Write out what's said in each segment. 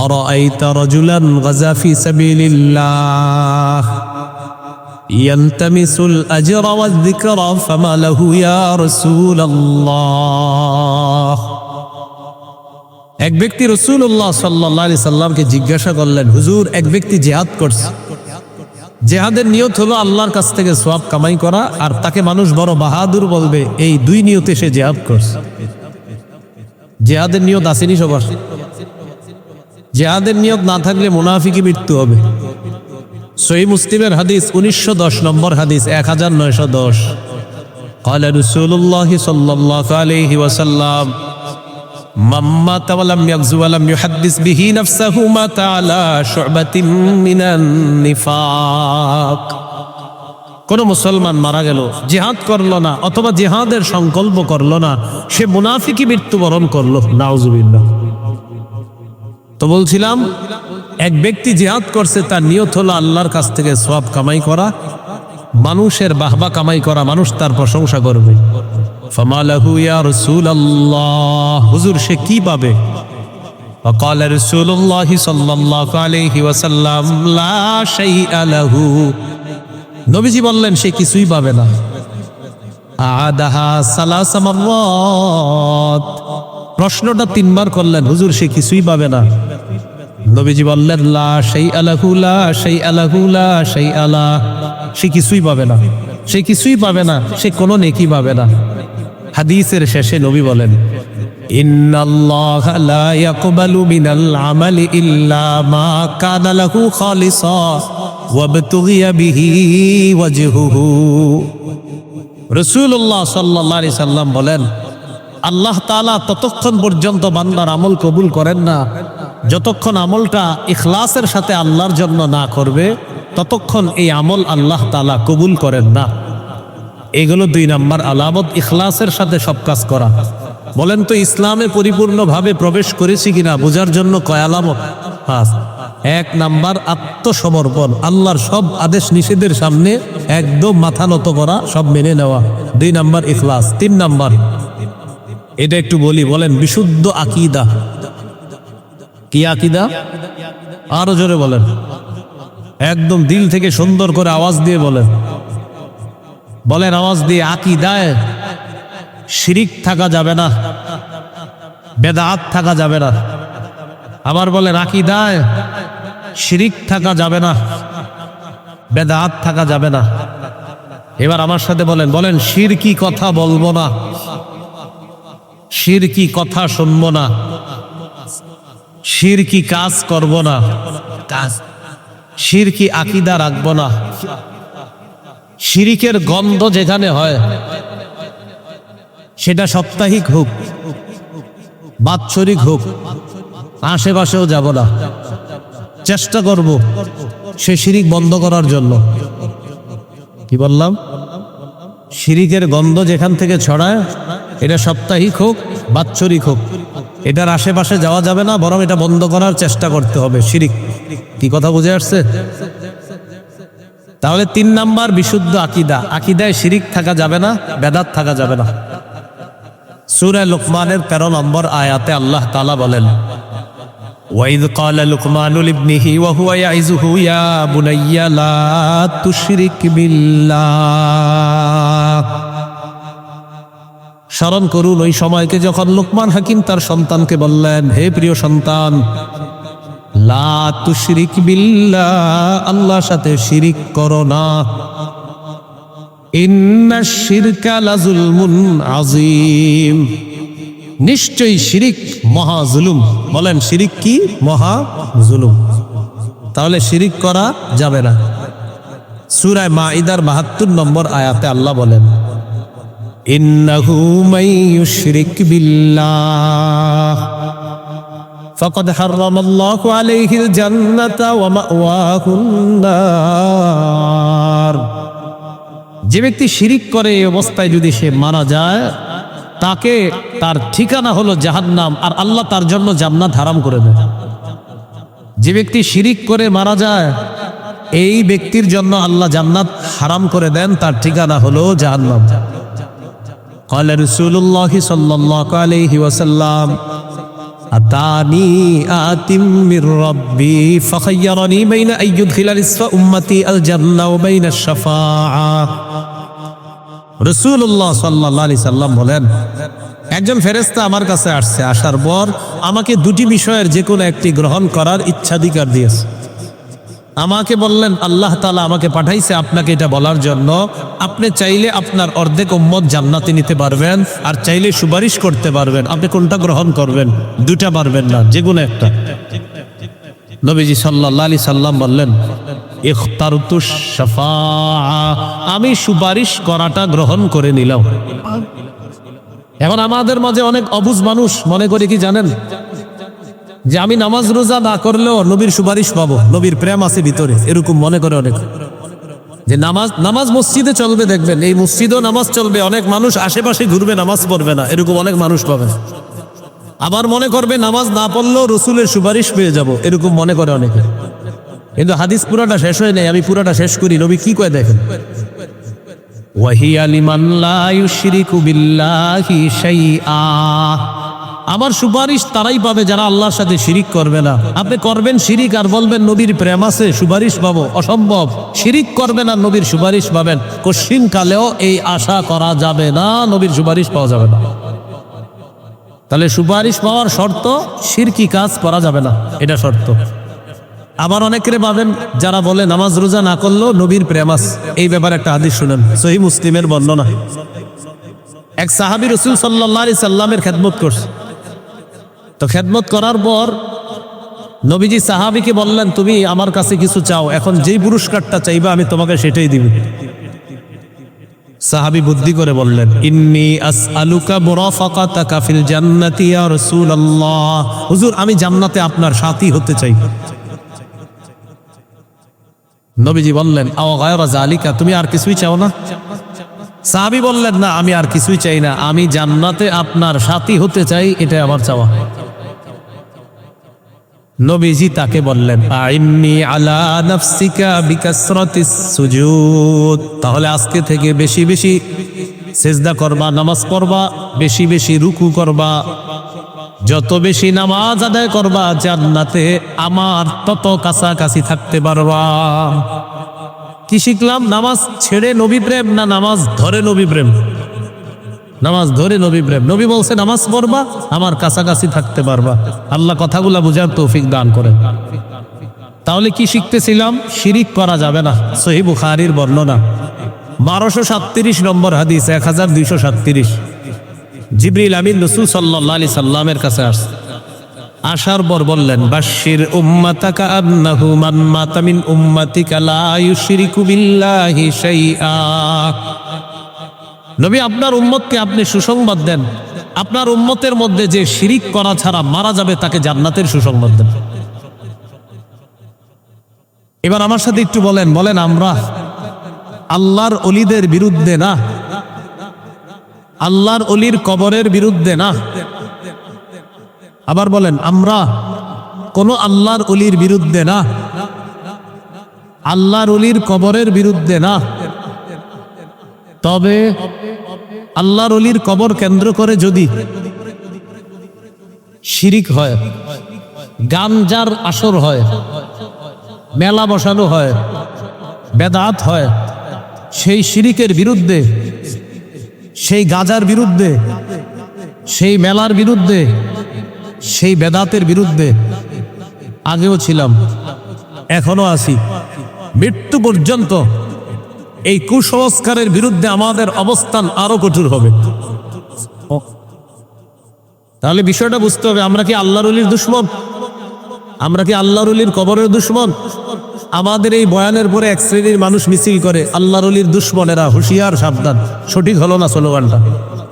أرأيت رجلا غزا في سبيل الله يلتمس الأجر والذكر فما له يا رسول الله। এক ব্যক্তি রাসূলুল্লাহ সাল্লাল্লাহু আলাইহি সাল্লামকে জিজ্ঞাসা করলেন, হুজুর, এক ব্যক্তি জিহাদ করছে, জিহাদের নিয়ত হলো আল্লাহর কাছ থেকে সওয়াব কামাই করা, আর তাকে মানুষ বড় বাহাদুর বলবে, এই দুই নিয়তে সে জিহাদ করছে। জিহাদের নিয়ত আসেনি সবার। জিহাদের নিয়ত না থাকলে মুনাফিকি মৃত্যু হবে। সহিহ মুসলিমের হাদিস 1910 নম্বর হাদিস 1910 قال رسول الله صلى الله عليه وسلم من مات ولم يغزو ولم يحدث به نفسه مات على شعبة من النفاق। কোন মুসলমান মারা গেল, জিহাদ করলো না অথবা জিহাদের সংকল্প করলো না, সে মুনাফিকি মৃত্যুবরণ করলো, নাউজুবিল্লাহ। তো বলছিলাম, এক ব্যক্তি জিহাদ করছে, তার নিয়ত হলো আল্লাহর কাছ থেকে সওয়াব কামাই করা, মানুষের বাহবা কামাই করা, মানুষ তার প্রশংসা করবে। ফামা লাহু ইয়া রাসূলুল্লাহ, হুজুর সে কি পাবে? فقال رسول الله صلى الله عليه وسلم لا شيء له। নবীজি বললেন সে কিছুই পাবে না। আদাহা সালাসা মাররাত, প্রশ্নটা 3 বার করলেন, হুজুর সে কিছুই পাবে না। নবীজি বললেন লা শাইআ লাহু লা শাইআ লাহু লা শাইআ লা, সে কিছুই পাবে না, সে কিছুই পাবে না, সে কোনো নেকি পাবে না। হাদিসের শেষে নবী বলেন, ইন্নাল্লাহা লা ইয়াকবালু মিনাল আমালি ইল্লা মা কানা লাহু খালিসা ওয়াবতুগিয়া বিহি ওয়াজহুহু। রাসূলুল্লাহ সাল্লাল্লাহু আলাইহি সাল্লাম বলেন, আল্লাহ তাআলা ততক্ষণ পর্যন্ত বান্দার আমল কবুল করেন না, যতক্ষণ আমলটা ইখলাসের সাথে আল্লাহর জন্য না করবে, ততক্ষণ এই আমল আল্লাহ তাআলা কবুল করেন না। এগুলো 2 নাম্বার আলামত, ইখলাসের সাথে সব কাজ করা। বলেন তো ইসলামে পরিপূর্ণভাবে প্রবেশ করেছি কিনা বোঝার জন্য কয় আলামত? 5। 1 নাম্বার আত্মসমর্পণ, আল্লাহর সব আদেশ নিষেধের সামনে একদম মাথা নত করা, সব মেনে নেওয়া। 2 নাম্বার ইখলাস। 3 নাম্বার, এটা একটু বলি, বলেন বিশুদ্ধ আকীদা। কি আকীদা? আরো জোরে বলেন, একদম দিল থেকে সুন্দর করে আওয়াজ দিয়ে বলেন, বলেন আওয়াজ দিয়ে, আকীদায় শিরিক থাকা যাবে না, বেদাত থাকা যাবে না। আবার বলেন, আকীদায় শিরিক থাকা যাবে না, বেদাত থাকা যাবে না। এবার আমার সাথে বলেন, বলেন শিরকি কথা বলবো না, শিরকি কথা শুনবো না, শিরকি কাজ করব না, শিরকি আকীদা রাখবো না। শিরিকের গন্ধ যেখানে হয়, সেটা সাপ্তাহিক হোক, বাৎসরিক হোক, আশেপাশেও যাব না, চেষ্টা করব সে শিরিক বন্ধ করার জন্য। কি বললাম? শিরিকের গন্ধ যেখান থেকে ছড়ায়, এটা সাপ্তাহিক হোক, বাৎসরিক হোক, এটার আশেপাশে যাওয়া যাবে না, বরং এটা বন্ধ করার চেষ্টা করতে হবে। শিরিক, কি কথা বুঝে আসছে? তাহলে 3 নাম্বার বিশুদ্ধ আকীদা, আকীদায় শিরিক থাকা যাবে না, বেদাত থাকা যাবে না। সূরা লুকমানের 13 নম্বর আয়াতে আল্লাহ তাআলা বলেন, ওয়াইদ ক্বালা লুকমানু লিবনিহি ওয়া হুয়া ইয়াইযুহু ইয়া বুনাইয়া লা তুশরিক বিল্লাহ। স্মরণ করুন ওই সময়কে যখন লুকমান হাকিম তার সন্তানকে বললেন, হে প্রিয় সন্তান, লা তুশরিক বিল্লাহ, আল্লাহর সাথে শিরিক করো না। ইন্নাশ শিরকা লাযুলমুন আযীম, নিশ্চয়ই শিরিক মহা জুলুম। বলেন শিরিক কি? মহা জুলুম। তাহলে শিরিক করা যাবে না। সূরা মাঈদার ৭২ নম্বর আয়াতে আল্লাহ বলেন, ইন্নাহু মান ইউশরিক বিল্লাহ ফাকাদ হারামাল্লাহু আলাইহিল জান্নাতা ওয়া মাওয়াহুন নার। যে ব্যক্তি শিরিক করে এই অবস্থায় যদি সে মারা যায়, তাকে তার ঠিকানা হলো জাহান্নাম, আর আল্লাহ তার জন্য জান্নাত হারাম করে দেয়। যে ব্যক্তি শিরিক করে মারা যায়, এই ব্যক্তির জন্য আল্লাহ জান্নাত হারাম করে দেন, তার ঠিকানা হলো জাহান্নাম। قال رسول الله صلى الله عليه وسلم আতানি আতিম মির রাব্বি ফাখায়্যারানি বাইনা আইয়ুদখিলা নিসফা উম্মতি আল জান্নাহ ওয়া বাইনা আশ-শাফাআহ। রাসূলুল্লাহ সাল্লাল্লাহু আলাইহি সাল্লাম বলেন, একজন ফেরেশতা আমার কাছে আসছে, আসার পর আমাকে দুটি বিষয়ের যে কোনো একটি গ্রহণ করার ইচ্ছাধিকার দিয়েছে। আমাকে বললেন, আল্লাহ তাআলা আমাকে পাঠাইছে আপনাকে এটা বলার জন্য, আপনি চাইলে আপনার অর্ধেক উম্মত জান্নাতে নিতে পারবেন, আর চাইলে সুপারিশ করতে পারবেন। আপনি কোনটা গ্রহণ করবেন? দুটা পারবেন না, যে কোনো একটা। নবীজি সাল্লাল্লাহু আলাইহি সাল্লাম বললেন, ইখতারতুশ শাফাআহ, আমি সুপারিশ করাটা গ্রহণ করে নিলাম। এখন আমাদের মাঝে অনেক অবুঝ মানুষ মনে করে কি জানেন, যে আমি নামাজ রোজা না করলেও নবীর সুপারিশ পাবো, নবীর প্রেম আছে ভিতরে, এরকম মনে করে অনেক। যে নামাজ মসজিদে চলবে, দেখবেন এই মসজিদেও নামাজ চলবে, অনেক মানুষ আশেপাশে ঘুরবে, নামাজ পড়বে না, এরকম অনেক মানুষ পাবেন। আবার মনে করবে নামাজ না পড়লেও রসুলের সুপারিশ পেয়ে যাব, এরকম মনে করে অনেকে। কিন্তু হাদিস পুরাটা শেষ হয় নাই, আমি পুরাটা শেষ করি। নবী কি কয় দেখেন, ওয়াহিয়া লিমান লা ইউশরিকু বিল্লাহি শাইআ, আমার সুপারিশ তারাই পাবে যারা আল্লাহর সাথে শিরিক করবে না। আপনি করবেন শিরিক আর বলবেন নবীর প্রেম আছে সুপারিশ পাবো, অসম্ভব। শিরিক করবেন আর নবীর সুপারিশ পাবেন, কঠিন কালেও এই আশা করা যাবে না, নবীর সুপারিশ পাওয়া যাবে না। তাহলে সুপারিশ পাওয়ার শর্ত, শিরকি কাজ করা যাবে না, এটা শর্ত। আবার অনেকের পাবেন যারা বলে নামাজ রোজা না করলেও নবীর প্রেম আছে। এই ব্যাপারে একটা হাদিস শুনেন, সহিহ মুসলিমের বর্ণনা। এক সাহাবী রাসূল সাল্লাল্লাহু আলাইহি সাল্লামের খেদমত করছে। তো খেদমত করার পর নবীজি সাহাবীকে বললেন, তুমি আমার কাছে কিছু চাও, এখন যেই পুরস্কারটা চাইবা আমি তোমাকে সেটাই দিব। সাহাবী বুদ্ধি করে বললেন, ইন্নী আসআলুকা মুরাফাকাতাকা ফিল জান্নাতি ইয়া রাসূলুল্লাহ, হুজুর আমি জান্নাতে আপনার সাথী হতে চাই। নবীজি বললেন, আও গায়রা যালিকা, তুমি আর কিছুই চাও না? সাহাবী বললেন, না আমি আর কিছুই চাই না, আমি জান্নাতে আপনার সাথী হতে চাই, এটা আমার চাওয়া। নবীজি তাকে বললেন, আইন্নি আলা নাফসিকা বিকাসরাতিস সুজুদ, তাহলে আজকে থেকে বেশি বেশি সিজদা করবা, নামাজ পড়বা, বেশি বেশি রুকু করবা, যত বেশি নামাজ আদায় করবা জান্নাতে আমার তত কাছাকাছি থাকতে পারবা। কি শিখলাম? নামাজ ছেড়ে নবী প্রেম না নামাজ ধরে নবী প্রেম? নামাজ ধরে নবী প্রেম। নবী বলছে নামাজ পড়বা, আমার কাছাকাছি থাকতে পারবা। আল্লাহ কথাগুলা বুঝার তৌফিক দান করেন। তাহলে কি শিখতেছিলাম? শিরিক করা যাবে না। সহিহ বুখারীর বর্ণনা 1237 নম্বর হাদিস, 1237। জিবরিল আমিন রাসূল সাল্লাল্লাহু আলাইহি সাল্লামের কাছে আসছে। আসার পর বললেন, বাশশির উম্মাতাকা আন্নাহু মান মাতা মিন উম্মাতিকা লা ইউশরিকু বিল্লাহি শাইআ। নবী আপনার উম্মতকে আপনি সুসংবাদ দেন, আপনার উম্মতের মধ্যে যে শিরিক করা ছাড়া মারা যাবে তাকে জান্নাতের সুসংবাদ দেন। এবার আমার সাথে একটু বলেন আমরা আল্লাহর ওলিদের বিরুদ্ধে না, আল্লাহর ওলির কবরের বিরুদ্ধে না। আবার বলেন, আমরা কোন আল্লাহর ওলির বিরুদ্ধে না, আল্লাহর ওলির কবরের বিরুদ্ধে না। তবে আল্লাহর ওলির কবর কেন্দ্র করে যদি শিরিক হয়, গাঞ্জার আসর হয়, মেলা বসানো হয়, বেদাত হয়, সেই শিরিকের বিরুদ্ধে, সেই গাজার বিরুদ্ধে, সেই মেলার বিরুদ্ধে, সেই বেদাতের বিরুদ্ধে আগেও ছিলাম, এখনো আছি, মৃত্যু পর্যন্ত এই কুসংস্কারের বিরুদ্ধে আমাদের অবস্থান আরো কঠোর হবে। তাহলে বিষয়টা বুঝতে হবে, আমরা কি আল্লাহর ওলির দুশমন? আমরা কি আল্লাহর ওলির কবরের দুশমন? আমাদের এই বয়ানের পরে এক শ্রেণীর মানুষ মিছিল করে, আল্লাহর ওলির দুশমনেরা হুঁশিয়ার সাবধান। সঠিক হলো না স্লোগানটা।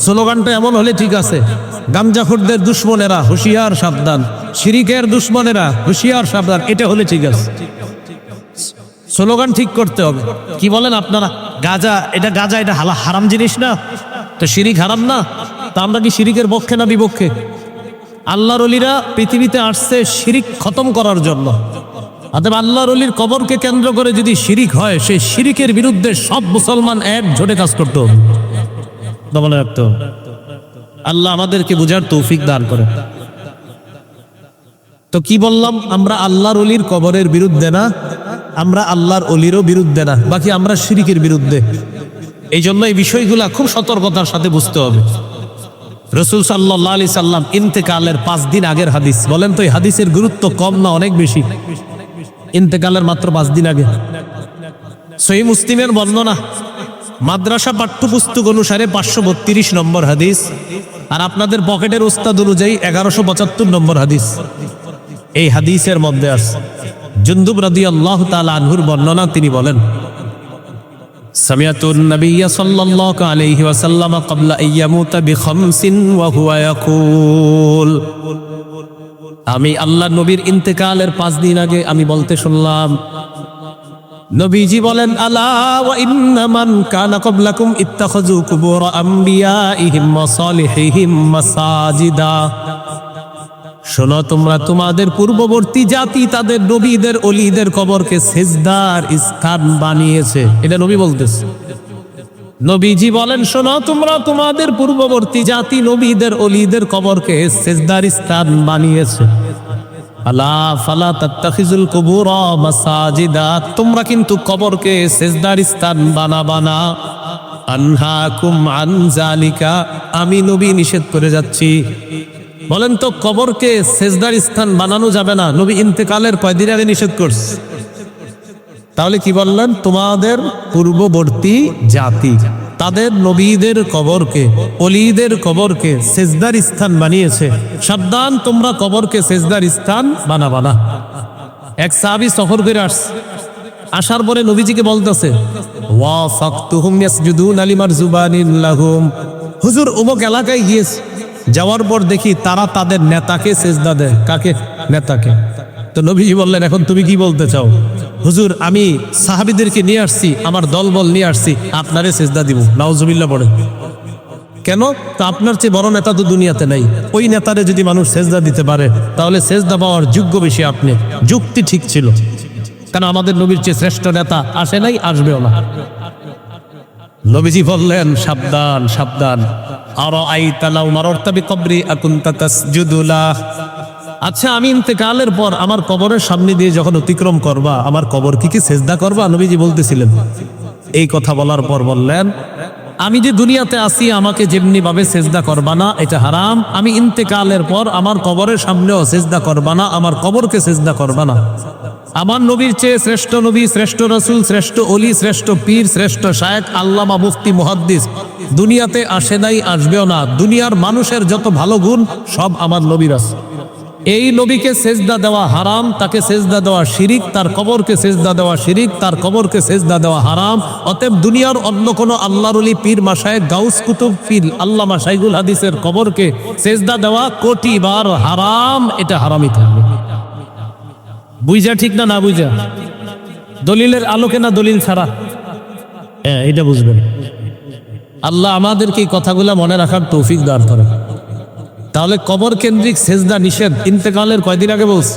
স্লোগানটা এমন হলে ঠিক আছে, গাঞ্জাখোরদের দুশমনেরা হুঁশিয়ার সাবধান, শিরিকের দুশমনেরা হুঁশিয়ার সাবধান, এটা হলে ঠিক আছে। স্লোগান ঠিক করতে হবে। কি বলেন আপনারা? গাজা এটা হারাম জিনিস না? তো শিরিক হারাম না? তা আমরা কি শিরিকের পক্ষে না বিপক্ষে? আল্লাহর ওলিরা পৃথিবীতে আসছে শিরিক খতম করার জন্য। অতএব আল্লাহর ওলির কবরকে কেন্দ্র করে যদি শিরিক হয়, সেই শিরিকের বিরুদ্ধে সব মুসলমান একজোটে কাজ করতে হবে। আল্লাহ আমাদেরকে বুঝার তৌফিক দান করে। তো কি বললাম, আমরা আল্লাহর অলির কবরের বিরুদ্ধে না, আমরা আল্লাহর অলিরও বিরুদ্ধে না, বাকি আমরা শিরকের বিরুদ্ধে। এই জন্য এই বিষয়গুলা খুব সতর্কতার সাথে বুঝতে হবে। রাসূল সাল্লাল্লাহু আলাইহি সাল্লাম ইন্তেকালের 5 দিন আগের হাদিস, বলেন তো এই হাদিসের গুরুত্ব কম না অনেক বেশি? ইন্তেকালের মাত্র 5 দিন আগে সহিহ মুসলিমের বর্ণনা, মাদ্রাসা পাঠ্যপুস্তক অনুসারে 532 নম্বর হাদিস, আর আপনাদের পকেটের উস্তাদ অনুযায়ী 1175 নম্বর হাদিস। এই হাদিসের মধ্যে আছে জুনদুব রাদিয়াল্লাহু তাআলা আনহুর বর্ণনা, তিনি বলেন সামিআতুন নাবিয়্য সাল্লাল্লাহু আলাইহি ওয়াসাল্লাম ক্বাবলা আইয়ামুতা বিখামসিন ওয়া হুয়া ইয়াকুল, আমি আল্লাহর নবীর ইন্তেকালের 5 দিন আগে আমি বলতে শুনলাম, নবীজি বলেন আলা ওয়া ইন্না মান কানা ক্বাবলাকুম ইত্তাখাযু কুবুর আমবিয়াইহিম ওয়া সালিহিহিম মাসাজিদা, শোনো তোমরা তোমাদের পূর্ববর্তী জাতি তাদের নবীদের ওলিদের কবরকে সিজদার স্থান বানিয়েছে। এটা নবী বলতেছে। নবীজি বলেন শোনো তোমরা তোমাদের পূর্ববর্তী জাতি নবীদের ওলিদের কবরকে সিজদার স্থান বানিয়েছে। আলা ফালা তাত্তাখিজুল কুবুরা মাসাজিদা, তোমরা কিন্তু কবরকে সিজদার স্থান বানাবা না। আনহাকুম আন যালিকা, আমি নবী নিষেধ করে যাচ্ছি। বলেন তো কবরকে সিজদার স্থান বানানো যাবে না, নবী ইন্তেকালের কয়দিন আগে নিষেধ করছে। তাহলে কি বললেন, তোমাদের পূর্ববর্তী জাতি তাদের নবীদের কবরকে ওলিদের কবরকে সিজদার স্থান বানিয়েছে, সাবধান তোমরা কবরকে সিজদার স্থান বানাবা না। এক সাহাবী সফর করে আসার পরে নবীজিকে বলতেছে ওয়া ফাকতুহুম ইয়াসজুদুনা লিমারজুবানিন লাহুম, হুজুর অমুক এলাকায় গিয়েছে, যাওয়ার পর দেখি তারা তাদের নেতাকে সিজদা দেয়। কাকে? নেতাকে। তো নবীজি বললেন এখন তুমি কি বলতে চাও? হুজুর আমি সাহাবীদেরকে নিয়ে আসছি, আমার দলবল নিয়ে আসছি, আপনারে সিজদা দিব। নাউজুবিল্লাহ পড়ে। কেন? তো আপনার চেয়ে বড় নেতা তো দুনিয়াতে নাই, ওই নেতারে যদি মানুষ সিজদা দিতে পারে তাহলে সিজদা পাওয়ার যোগ্য বেশি আপনি। যুক্তি ঠিক ছিল, কারণ আমাদের নবীর চেয়ে শ্রেষ্ঠ নেতা আসে নাই, আসবেও না। নবীজি বললেন সাবধান সাবধান, আরাআইতা লাউ মাররতা বিকবরি আকুনতা তাসজুদু লাহ, আচ্ছা আমি ইন্তেকালের পর আমার কবরের সামনে দিয়ে যখন অতিক্রম করবা, আমার কবর কি সিজদা করবা? নবীজি বলতেছিলেন। এই কথা বলার পর বললেন আমি যে দুনিয়াতে আসি আমাকে যেমনি ভাবে সিজদা করবা না, এটা হারাম। আমি ইন্তেকালের পর আমার কবরের সামনেও সিজদা করবা না, আমার কবরকে সিজদা করবা না। আমার নবীর চেয়ে শ্রেষ্ঠ নবী, শ্রেষ্ঠ রাসূল, শ্রেষ্ঠ ওলি, শ্রেষ্ঠ পীর, শ্রেষ্ঠ শায়েখ, আল্লামা, মুফতি, মুহাদ্দিস দুনিয়াতে আসে নাই, আসবেও না। দুনিয়ার মানুষের যত ভালো গুণ সব আমার নবীর আছে। এই নবীকে সিজদা দেওয়া হারাম, তাকে সিজদা দেওয়া শিরিক, তার কবরকে সিজদা দেওয়া শিরিক, তার কবরকে সিজদা দেওয়া হারাম। অতএব দুনিয়ার অন্য কোনো আল্লাহর ওলি, পীর, মাশায়েখ, গাউস, কুতুব, পীর, আল্লামা, শাইখুল হাদিসের কবরকে সিজদা দেওয়া কোটিবার হারাম। এটা হারামই থাকবে। বুঝা ঠিক না? না বুঝা? দলিলের আলোকে না দলিল ছাড়া? হ্যাঁ, এটা বুঝবেন। আল্লাহ আমাদেরকে এই কথাগুলো মনে রাখার তৌফিক দান করে। তাহলে কবর কেন্দ্রিক সেজদা নিষেধ ইন্তেকালের কয়দিন আগে বলছে।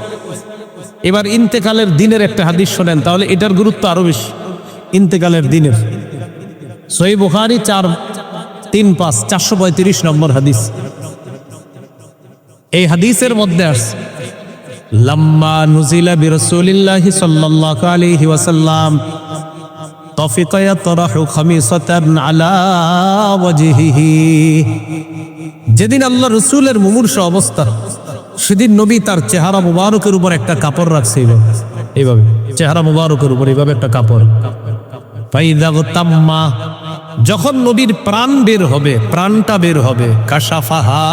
এবার ইন্তেকালের দিনের একটা হাদিস শোনেন, তাহলে এটার গুরুত্ব আরো বেশি। ইন্তেকালের দিনের সহিহ বুখারী 435 নম্বর হাদিস। এই হাদিসের মধ্যে আছে লাম্মা নুজিলা বিরাসূলিল্লাহি সাল্লাল্লাহু আলাইহি ওয়াসাল্লাম তাফিকা ইয়াতরাহু খামিসাতান আলা ওয়াজহিহি, যেদিন আল্লাহ রসুলের মুমূর্ষু অবস্থা, সেদিন নবী তার চেহারা মুবারকের উপর একটা কাপড় রাখছে। এইভাবে চেহারা মুবারকের উপর এইভাবে একটা কাপড়। ফাইদা তাম্মা, যখন নবীর প্রাণ বের হবে, প্রাণটা বের হবে, কাশাফাহা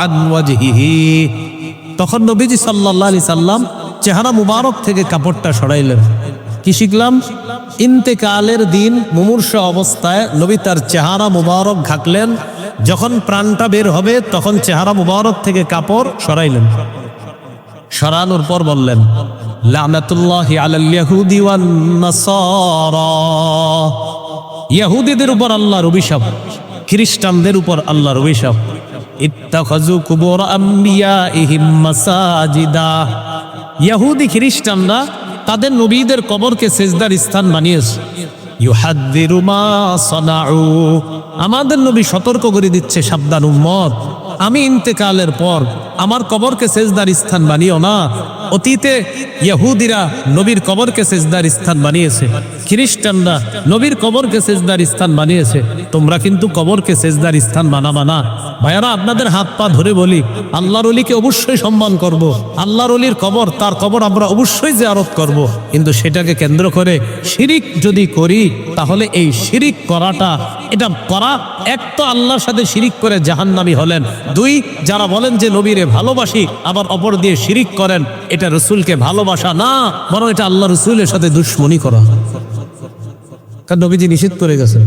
আন ওয়াজহিহি, তখন নবীজি সাল্লাল্লাহু আলাইহি সাল্লাম চেহারা মুবারক থেকে কাপড়টা সরাইলেন। কি শিখলাম? ইন্তেকালের দিন মুমূর্ষু অবস্থায় নবী তার চেহারা মুবারক ঢাকলেন, যখন প্রাণটা বের হবে তখন চেহারা মুবারক থেকে কাপড় সরাইলেন। সরানোর পর বললেন লানাতুল্লাহি আলাল ইয়াহুদি ওয়ান নাসারা, ইহুদিদের উপর আল্লাহর অভিশাপ, খ্রিস্টানদের উপর আল্লাহর অভিশাপ। ইত্তাখাযু কুবুর আমবিয়াইহিম মাসাজিদা, ইহুদি খ্রিস্টানরা তাদের নবীদের কবরকে সিজদার স্থান বানিয়েছে। ইউহাদ্দিরু মা সানাউ, আমাদের নবী সতর্ক করে দিচ্ছে সাবধান উম্মত, আমি ইন্তেকালের পর আমার কবরকে সেজদার স্থান বানিও না। অতীতে ইহুদিরা নবীর কবরকে সেজদার স্থান বানিয়েছে, খ্রিস্টানরা নবীর কবরকে সেজদার স্থান বানিয়েছে, তোমরা কিন্তু কবরকে সেজদার স্থান বানাবা না। ভাইয়ারা, আপনাদের হাত পা ধরে বলি, আল্লাহর ওলিকে অবশ্যই সম্মান করব। আল্লাহর ওলির কবর, তার কবর আমরা অবশ্যই জিয়ারত করব, কিন্তু সেটাকে কেন্দ্র করে শিরিক যদি করি, তাহলে এই শিরিক করাটা, এটা করা, এক তো আল্লাহর সাথে শিরিক করে জাহান্নামী হলেন, দুই যারা বলেন যে নবীরে ভালোবাসি আবার অপর দিয়ে শিরিক করেন, এটা রসুলকে ভালোবাসা না, বরং এটা আল্লাহ রসুলের সাথে দুশ্মনী করা, কারণ নবীজি নিষেধ করে গেছেন।